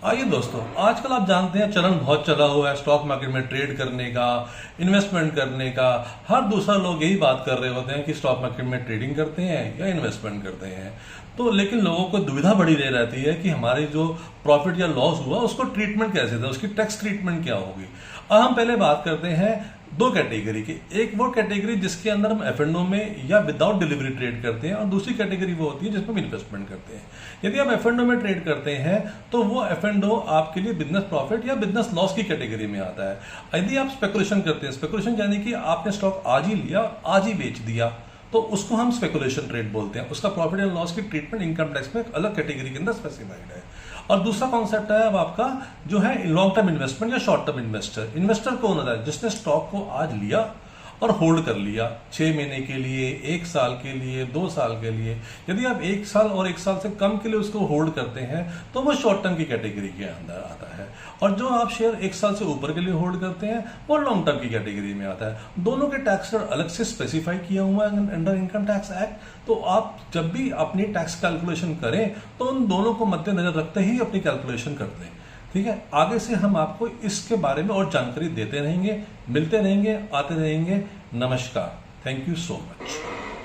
आइए दोस्तों, आजकल आप जानते हैं चलन बहुत चला हुआ है स्टॉक मार्केट में ट्रेड करने का, इन्वेस्टमेंट करने का। हर दूसरा लोग यही बात कर रहे होते हैं कि स्टॉक मार्केट में ट्रेडिंग करते हैं या इन्वेस्टमेंट करते हैं। तो लेकिन लोगों को दुविधा बड़ी रह रहती है कि हमारी जो प्रॉफिट या लॉस हुआ उसको ट्रीटमेंट कैसे दें, उसकी टैक्स ट्रीटमेंट क्या होगी। अब हम पहले बात करते हैं दो कैटेगरी की। एक वो कैटेगरी जिसके अंदर हम F&O में या विदाउट डिलीवरी ट्रेड करते हैं, और दूसरी कैटेगरी वो होती है जिसमें हम इन्वेस्टमेंट करते हैं। यदि आप F&O में ट्रेड करते हैं तो वो F&O आपके लिए बिजनेस प्रॉफिट या बिजनेस लॉस की कैटेगरी में आता है। यदि आप स्पेकुलेशन करते हैं, स्पेकुलेशन यानी कि आपने स्टॉक आज ही लिया आज ही बेच दिया, तो उसको हम स्पेकुलेशन ट्रेड बोलते हैं। उसका प्रॉफिट एंड लॉस की ट्रीटमेंट इनकम टैक्स में एक अलग कैटेगरी के अंदर स्पेसिफाइड है। और दूसरा कॉन्सेप्ट है अब आपका जो है लॉन्ग टर्म इन्वेस्टमेंट या शॉर्ट टर्म इन्वेस्टर। इन्वेस्टर कौन होता है? जिसने स्टॉक को आज लिया और होल्ड कर लिया 6 महीने के लिए, 1 साल के लिए, 2 साल के लिए। यदि आप 1 साल और 1 साल से कम के लिए उसको होल्ड करते हैं तो वो शॉर्ट टर्म की कैटेगरी के अंदर आता है। और जो आप शेयर 1 साल से ऊपर के लिए होल्ड करते हैं वो लॉन्ग टर्म की कैटेगरी में आता है। दोनों के टैक्स रेट अलग से स्पेसिफाई किया हुआ है अंडर इनकम टैक्स एक्ट। तो आप जब भी अपनी टैक्स कैलकुलेशन करें तो उन दोनों को मद्देनजर रखते ही अपनी कैलकुलेशन कर दें। ठीक है, आगे से हम आपको इसके बारे में और जानकारी देते रहेंगे, मिलते रहेंगे, आते रहेंगे। नमस्कार, थैंक यू सो मच।